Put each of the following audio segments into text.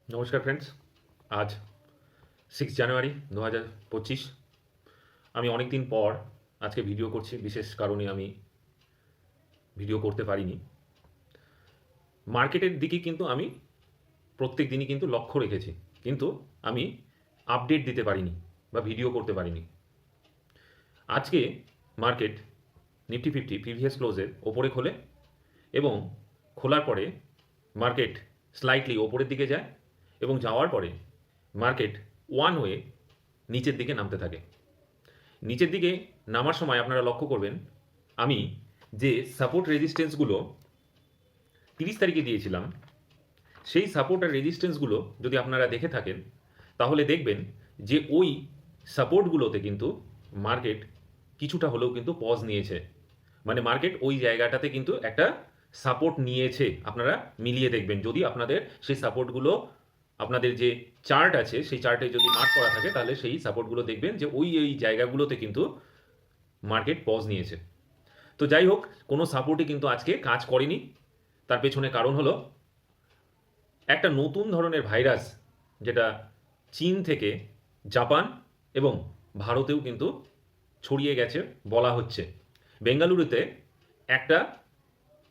নমস্কার ফ্রেন্ডস। আজ 6 জানুয়ারি 2025। আমি অনেক দিন পর আজকে ভিডিও করছি, বিশেষ কারণে আমি ভিডিও করতে পারিনি। মার্কেটের দিকে কিন্তু আমি প্রত্যেক দিনই কিন্তু লক্ষ্য রেখেছি, কিন্তু আমি আপডেট দিতে পারিনি বা ভিডিও করতে পারিনি। আজকে মার্কেট নিফটি 50 প্রিভিয়াস ক্লোজের ওপরে খোলে এবং খোলার পরে মার্কেট স্লাইটলি ওপরের দিকে যায় এবং যাওয়ার পরে মার্কেট ওয়ান ওয়ে নিচের দিকে নামতে থাকে। নিচের দিকে নামার সময় আপনারা লক্ষ্য করবেন, আমি যে সাপোর্ট রেজিস্ট্যান্সগুলো 30 তারিখে দিয়েছিলাম, সেই সাপোর্ট আর রেজিস্ট্যান্সগুলো যদি আপনারা দেখে থাকেন তাহলে দেখবেন যে ওই সাপোর্টগুলোতে কিন্তু মার্কেট কিছুটা হলেও কিন্তু পজ নিয়েছে। মানে মার্কেট ওই জায়গাটাতে কিন্তু একটা সাপোর্ট নিয়েছে। আপনারা মিলিয়ে দেখবেন, যদি আপনাদের সেই সাপোর্টগুলো আপনাদের যে চার্ট আছে সেই চার্টে যদি মার্ক করা থাকে তাহলে সেই সাপোর্টগুলো দেখবেন যে ওই জায়গাগুলোতে কিন্তু মার্কেট পজ নিয়েছে। তো যাই হোক, কোনো সাপোর্টই কিন্তু আজকে কাজ করেনি। তার পেছনে কারণ হলো একটা নতুন ধরনের ভাইরাস, যেটা চীন থেকে জাপান এবং ভারতেও কিন্তু ছড়িয়ে গেছে বলা হচ্ছে। বেঙ্গালুরুতে একটা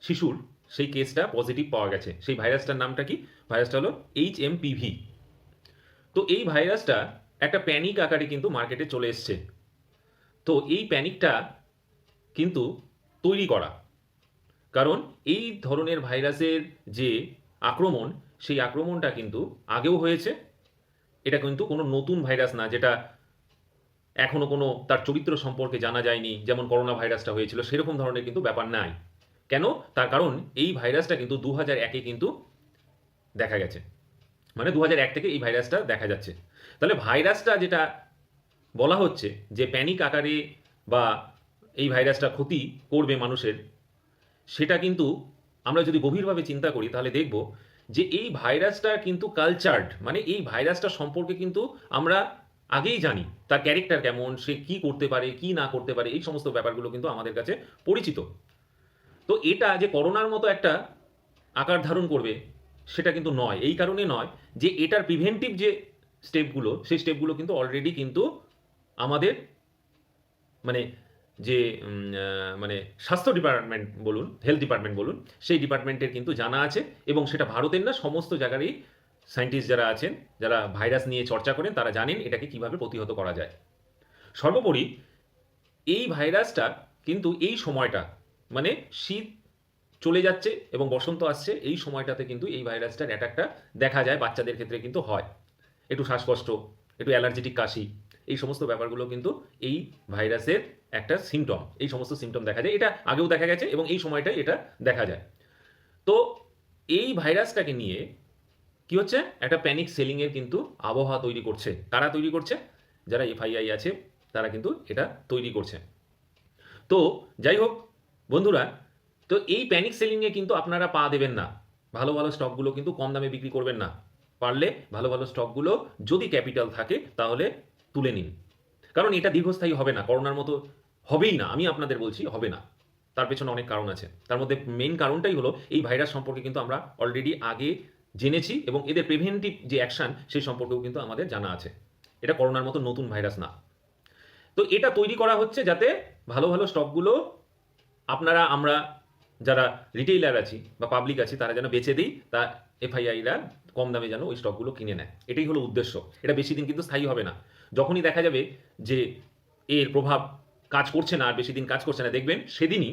শিশুর সেই কেসটা পজিটিভ পাওয়া গেছে। সেই ভাইরাসটার নামটা কি? ভাইরাসটা হলো HMPV। তো এই ভাইরাসটা একটা প্যানিক আকারে কিন্তু মার্কেটে চলে এসছে। তো এই প্যানিকটা কিন্তু তৈরি করা, কারণ এই ধরনের ভাইরাসের যে আক্রমণ, সেই আক্রমণটা কিন্তু আগেও হয়েছে। এটা কিন্তু কোনো নতুন ভাইরাস না, যেটা এখনো কোনো তার চরিত্র সম্পর্কে জানা যায়নি, যেমন করোনা ভাইরাসটা হয়েছিল সেরকম ধরনের কিন্তু ব্যাপার নাই। কেন? তার কারণ এই ভাইরাসটা কিন্তু 2001-এ কিন্তু দেখা গেছে। মানে 2001 থেকে এই ভাইরাসটা দেখা যাচ্ছে। তাহলে ভাইরাসটা যেটা বলা হচ্ছে যে প্যানিক আকারে বা এই ভাইরাসটা ক্ষতি করবে মানুষের, সেটা কিন্তু আমরা যদি গভীরভাবে চিন্তা করি তাহলে দেখব যে এই ভাইরাসটা কিন্তু কালচার্ড, মানে এই ভাইরাসটা সম্পর্কে কিন্তু আমরা আগেই জানি, তার ক্যারেক্টার কেমন, সে কি করতে পারে কি না করতে পারে, এই সমস্ত ব্যাপারগুলো কিন্তু আমাদের কাছে পরিচিত। তো এটা যে করোনার মতো একটা আকার ধারণ করবে সেটা কিন্তু নয়। এই কারণে নয় যে এটার প্রিভেন্টিভ যে স্টেপগুলো, সেই স্টেপগুলো কিন্তু অলরেডি কিন্তু আমাদের মানে যে মানে স্বাস্থ্য ডিপার্টমেন্ট বলুন, হেলথ ডিপার্টমেন্ট বলুন, সেই ডিপার্টমেন্টের কিন্তু জানা আছে। এবং সেটা ভারতের না, সমস্ত জায়গারই সায়েন্টিস্ট যারা আছেন, যারা ভাইরাস নিয়ে চর্চা করেন, তারা জানেন এটাকে কিভাবে প্রতিহত করা যায়। সর্বোপরি এই ভাইরাসটা কিন্তু এই সময়টা, মানে শীত চলে যাচ্ছে এবং বসন্ত আসছে, এই সময়টাতে কিন্তু এই ভাইরাসটার অ্যাটাকটা দেখা যায়। বাচ্চাদের ক্ষেত্রে কিন্তু হয় একটু শ্বাসকষ্ট, একটু অ্যালার্জেটিক কাশি, এই সমস্ত ব্যাপারগুলো কিন্তু এই ভাইরাসের একটা সিমটম। এই সমস্ত সিমটম দেখা যায়, এটা আগেও দেখা গেছে এবং এই সময়টাই এটা দেখা যায়। তো এই ভাইরাসটাকে নিয়ে কি হচ্ছে, একটা প্যানিক সেলিংয়ের কিন্তু আবহাওয়া তৈরি করছে। কারা তৈরি করছে? যারা এফআইআই আছে তারা কিন্তু এটা তৈরি করছে। তো যাই হোক বন্ধুরা, তো এই প্যানিক সেলিংয়ে কিন্তু আপনারা পা দেবেন না। ভালো ভালো স্টকগুলো কিন্তু কম দামে বিক্রি করবেন না। পারলে ভালো ভালো স্টকগুলো যদি ক্যাপিটাল থাকে তাহলে তুলে নিন। কারণ এটা দীর্ঘস্থায়ী হবে না, করোনার মতো হবেই না, আমি আপনাদের বলছি হবে না। তার পেছনে অনেক কারণ আছে। তার মধ্যে মেইন কারণটাই হলো এই ভাইরাস সম্পর্কে কিন্তু আমরা অলরেডি আগে জেনেছি এবং এদের প্রিভেন্টিভ যে অ্যাকশন সেই সম্পর্কেও কিন্তু আমাদের জানা আছে। এটা করোনার মতো নতুন ভাইরাস না। তো এটা তৈরি করা হচ্ছে যাতে ভালো ভালো স্টকগুলো আপনারা, আমরা যারা রিটেইলার আছি বা পাবলিক আছি, তারা যেন বেচে দিই, তা এফআইআইরা কম দামে যেন ওই স্টকগুলো কিনে নেয়। এটাই হলো উদ্দেশ্য। এটা বেশি দিন কিন্তু স্থায়ী হবে না। যখনই দেখা যাবে যে এর প্রভাব কাজ করছে না, আর বেশি দিন কাজ করছে না, দেখবেন সেদিনই,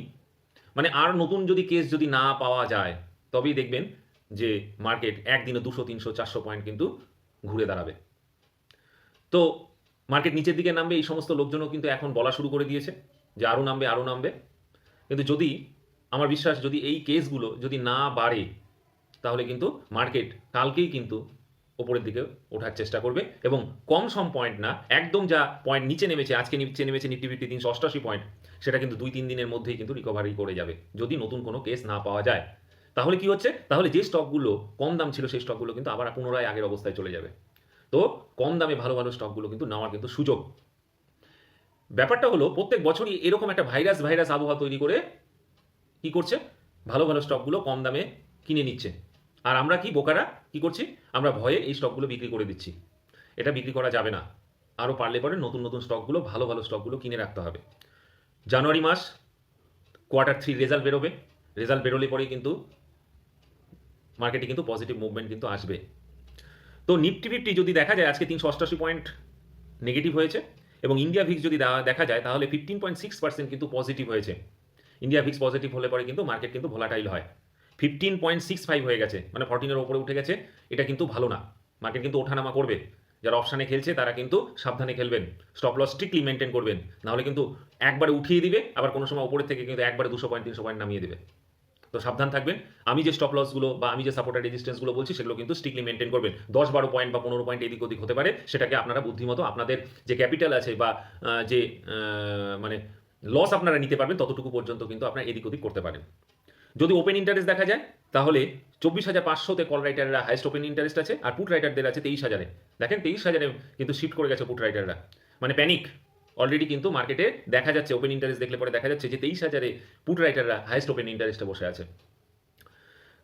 মানে আর নতুন যদি কেস যদি না পাওয়া যায়, তবেই দেখবেন যে মার্কেট একদিনে 200, 300, 400 পয়েন্ট কিন্তু ঘুরে দাঁড়াবে। তো মার্কেট নিচের দিকে নামবে, এই সমস্ত লোকজনও কিন্তু এখন বলা শুরু করে দিয়েছে যে আরও নামবে, আরও নামবে। কিন্তু যদি, আমার বিশ্বাস, যদি এই কেসগুলো যদি না বাড়ে তাহলে কিন্তু মার্কেট কালকেই কিন্তু ওপরের দিকে ওঠার চেষ্টা করবে এবং কম সম পয়েন্ট না, একদম যা পয়েন্ট নিচে নেমেছে, আজকে নিচে নেমেছে নিফটি 388 পয়েন্ট, সেটা কিন্তু 2-3 দিনের মধ্যেই কিন্তু রিকভারি করে যাবে যদি নতুন কোনো কেস না পাওয়া যায়। তাহলে কি হচ্ছে, তাহলে যে স্টকগুলো কম দাম ছিল সেই স্টকগুলো কিন্তু আবার পুনরায় আগের অবস্থায় চলে যাবে। তো কম দামে ভালো ভালো স্টকগুলো কিন্তু নেওয়ার কিন্তু সুযোগ। ব্যাপারটা হলো প্রত্যেক বছরই এরকম একটা ভাইরাস ভাইরাস আবহাওয়া তৈরি করে কি করছে, ভালো ভালো স্টকগুলো কম দামে কিনে নিচ্ছে। আর আমরা কি বোকারা কি করছি, আমরা ভয়ে এই স্টকগুলো বিক্রি করে দিচ্ছি। এটা বিক্রি করা যাবে না, আরও পারলে পরে নতুন নতুন স্টকগুলো, ভালো ভালো স্টকগুলো কিনে রাখতে হবে। জানুয়ারি মাস Q3 রেজাল্ট বেরোবে, রেজাল্ট বেরোলে পরেই কিন্তু মার্কেটে কিন্তু পজিটিভ মুভমেন্ট কিন্তু আসবে। তো নিফটি ফিফটি যদি দেখা যায় আজকে 388 পয়েন্ট নেগেটিভ হয়েছে, এবং ইন্ডিয়া ভিক্স যদি দেখা যায় তাহলে 15.6% কিন্তু পজিটিভ হয়েছে। ইন্ডিয়া ভিক্স পজিটিভ হলে পরে কিন্তু মার্কেট কিন্তু ভোলাটাইল হয়। 15.65 হয়ে গেছে, মানে 14-এর ওপরে উঠে গেছে, এটা কিন্তু ভালো না। মার্কেট কিন্তু ওঠানামা করবে। যারা অপশানে খেলছে তারা কিন্তু সাবধানে খেলবেন, স্টপ লস স্ট্রিক্টলি মেনটেন করবেন, নাহলে কিন্তু একবারে উঠিয়ে দিবে, আবার কোনো সময় উপরের থেকে কিন্তু একবারে 200 পয়েন্ট 300 পয়েন্ট নামিয়ে দেবে। তো সাবধান থাকবেন। আমি যে স্টপ লসগুলো বা আমি যে সাপোর্ট আর রেজিস্ট্যান্সগুলো বলছি সেগুলো কিন্তু স্ট্রিক্টলি মেনটেন করবেন। 10-12 পয়েন্ট বা 15 পয়েন্ট এদিক ওদিক হতে পারে, সেটাকে আপনারা বুদ্ধিমতো আপনাদের যে ক্যাপিটাল আছে বা যে মানে লস আপনারা নিতে পারবেন ততটুকু পর্যন্ত কিন্তু আপনারা এদিক ওদিক করতে পারেন। যদি ওপেন ইন্টারেস্ট দেখা যায় তাহলে 24,500-তে কল রাইটাররা হাইস্ট ওপেন ইন্টারেস্ট আছে, আর পুট রাইটারদের আছে 23,000-এ। দেখেন 23,000-এ কিন্তু শিফট করে গেছে পুট রাইটাররা, মানে প্যানিক অলরেডি কিন্তু মার্কেটে দেখা যাচ্ছে। ওপেন ইন্টারেস্ট দেখলে পরে দেখা যাচ্ছে যে 23,000-এ পুট রাইটাররা হাইস্ট ওপেন ইন্টারেস্টে বসে আছে।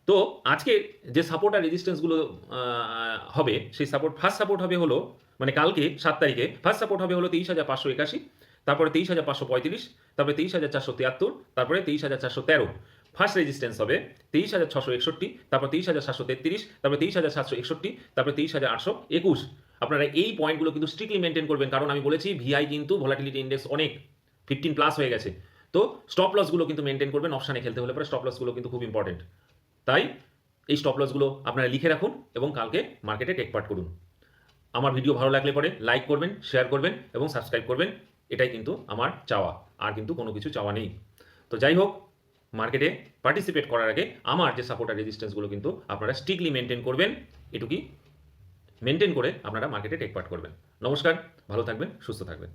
তো আজকে যে সাপোর্ট আর রেজিস্ট্যান্সগুলো হবে, সেই ফার্স্ট সাপোর্ট হবে হলো, মানে কালকে 7 তারিখে ফার্স্ট সাপোর্ট হবে হলো 23,581, তারপরে 23,535, তারপরে 23,473, তারপরে 23,413। ফার্স্ট রেজিস্ট্যান্স হবে 23,661, তারপর 23,733, তারপরে 23,761, তারপরে 23,821। আপনারা এই পয়েন্টগুলো কিন্তু স্ট্রিক্টলি মেনটেন করবেন, কারণ আমি বলেছি ভিআই কিন্তু ভোলাটিলিটি ইন্ডেক্স অনেক 15+ হয়ে গেছে। তো স্টপ লসগুলো কিন্তু মেনটেন করবেন। অপশানে খেলতে হলে পরে স্টপ লসগুলো কিন্তু খুব ইম্পর্টেন্ট। তাই এই স্টপ লসগুলো আপনারা লিখে রাখুন এবং কালকে মার্কেটে টেক পার্ট করুন। আমার ভিডিও ভালো লাগলে পরে লাইক করবেন, শেয়ার করবেন এবং সাবস্ক্রাইব করবেন। এটাই কিন্তু আমার চাওয়া, আর কিন্তু কোনো কিছু চাওয়া নেই। তো যাই হোক, মার্কেটে পার্টিসিপেট করার আগে আমার যে সাপোর্ট আর রেজিস্ট্যান্সগুলো কিন্তু আপনারা স্ট্রিক্টলি মেনটেন করবেন। এটুকুই মেনটেন করে আপনারা মার্কেটে টেক পার্ট করবেন। নমস্কার, ভালো থাকবেন, সুস্থ থাকবেন।